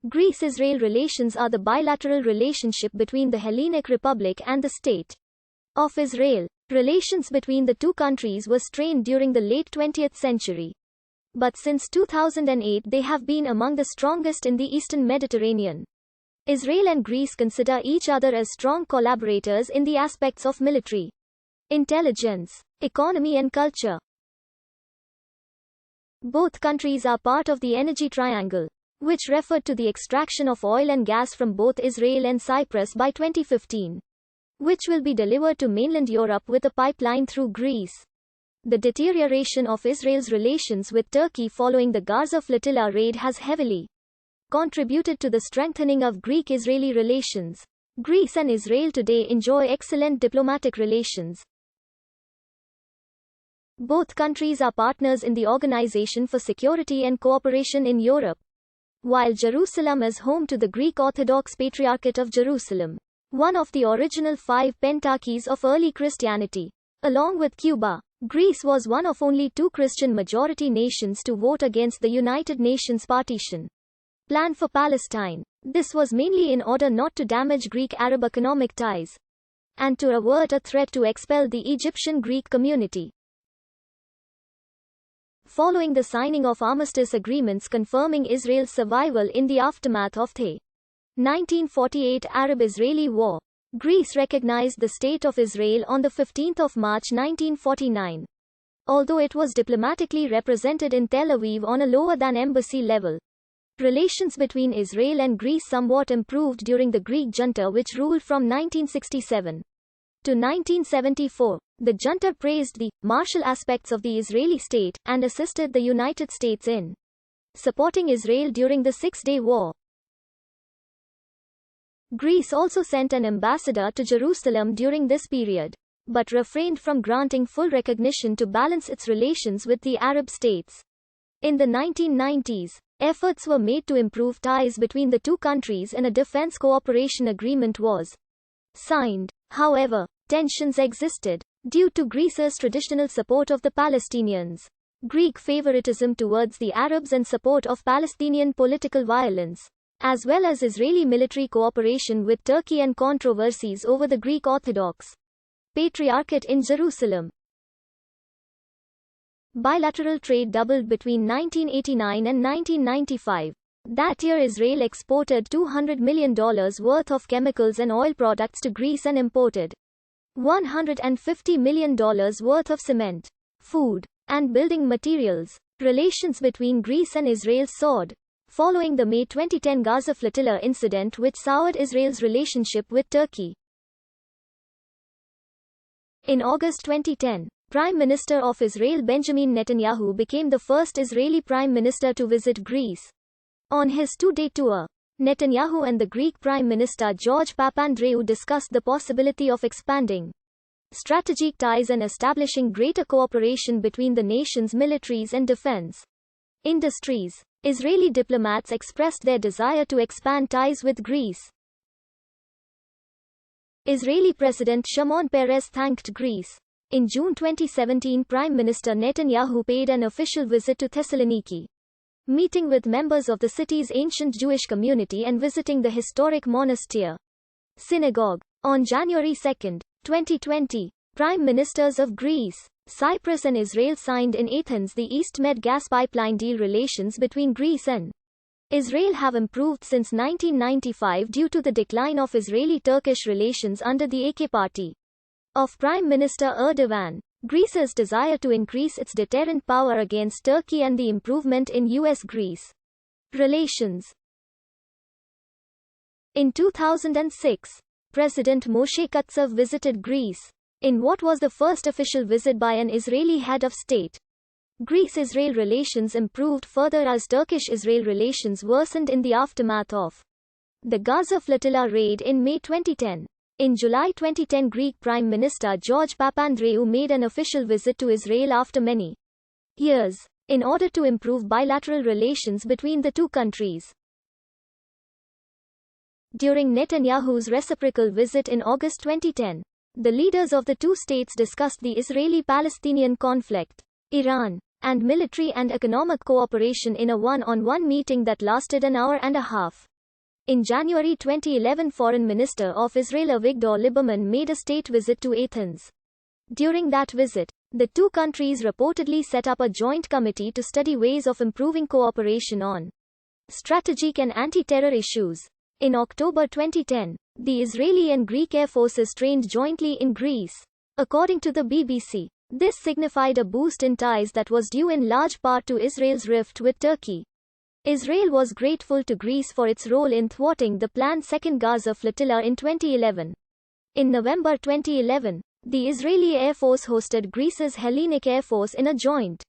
Greece-Israel relations are the bilateral relationship between the Hellenic Republic and the State of Israel. Relations between the two countries were strained during the late 20th century. But since 2008 they have been among the strongest in the Eastern Mediterranean. Israel and Greece consider each other as strong collaborators in the aspects of military, intelligence, economy and culture. Both countries are part of the Energy Triangle, which referred to the extraction of oil and gas from both Israel and Cyprus by 2015, which will be delivered to mainland Europe with a pipeline through Greece. The deterioration of Israel's relations with Turkey following the Gaza flotilla raid has heavily contributed to the strengthening of Greek-Israeli relations. Greece and Israel today enjoy excellent diplomatic relations. Both countries are partners in the Organization for Security and Cooperation in Europe. While Jerusalem is home to the Greek Orthodox Patriarchate of Jerusalem, one of the original 5 pentarchies of early Christianity, along with Cuba, Greece was one of only 2 Christian-majority nations to vote against the United Nations partition plan for Palestine. This was mainly in order not to damage Greek-Arab economic ties and to avert a threat to expel the Egyptian Greek community. Following the signing of armistice agreements confirming Israel's survival in the aftermath of the 1948 Arab-Israeli War, Greece recognized the State of Israel on 15 March 1949. Although it was diplomatically represented in Tel Aviv on a lower-than-embassy level, relations between Israel and Greece somewhat improved during the Greek junta which ruled from 1967 to 1974. The junta praised the martial aspects of the Israeli state and assisted the United States in supporting Israel during the Six-Day War. Greece also sent an ambassador to Jerusalem during this period, but refrained from granting full recognition to balance its relations with the Arab states. In the 1990s, efforts were made to improve ties between the two countries and a defense cooperation agreement was signed. However, tensions existed due to Greece's traditional support of the Palestinians, Greek favoritism towards the Arabs and support of Palestinian political violence, as well as Israeli military cooperation with Turkey and controversies over the Greek Orthodox Patriarchate in Jerusalem. Bilateral trade doubled between 1989 and 1995. That year Israel exported $200 million worth of chemicals and oil products to Greece and imported $150 million worth of cement, food, and building materials. Relations between Greece and Israel soared following the May 2010 Gaza flotilla incident which soured Israel's relationship with Turkey. In August 2010, Prime Minister of Israel Benjamin Netanyahu became the first Israeli Prime Minister to visit Greece. On his 2-day tour, Netanyahu and the Greek Prime Minister George Papandreou discussed the possibility of expanding strategic ties and establishing greater cooperation between the nation's militaries and defense industries. Israeli diplomats expressed their desire to expand ties with Greece. Israeli President Shimon Peres thanked Greece. In June 2017, Prime Minister Netanyahu paid an official visit to Thessaloniki, meeting with members of the city's ancient Jewish community and visiting the historic monastir synagogue. On January 2, 2020, Prime Ministers of Greece, Cyprus and Israel signed in Athens the East Med gas pipeline deal. Relations between Greece and Israel have improved since 1995 due to the decline of Israeli-Turkish relations under the AK party of Prime Minister Erdogan, Greece's desire to increase its deterrent power against Turkey and the improvement in US-Greece relations. In 2006, President Moshe Katsav visited Greece, in what was the first official visit by an Israeli head of state. Greece-Israel relations improved further as Turkish-Israel relations worsened in the aftermath of the Gaza flotilla raid in May 2010. In July 2010, Greek Prime Minister George Papandreou made an official visit to Israel after many years, in order to improve bilateral relations between the two countries. During Netanyahu's reciprocal visit in August 2010, the leaders of the two states discussed the Israeli-Palestinian conflict, Iran, and military and economic cooperation in a one-on-one meeting that lasted an hour and a half. In January 2011, Foreign Minister of Israel Avigdor Lieberman made a state visit to Athens. During that visit, the two countries reportedly set up a joint committee to study ways of improving cooperation on strategic and anti-terror issues. In October 2010, the Israeli and Greek air forces trained jointly in Greece. According to the BBC, this signified a boost in ties that was due in large part to Israel's rift with Turkey. Israel was grateful to Greece for its role in thwarting the planned Second Gaza Flotilla in 2011. In November 2011, the Israeli Air Force hosted Greece's Hellenic Air Force in a joint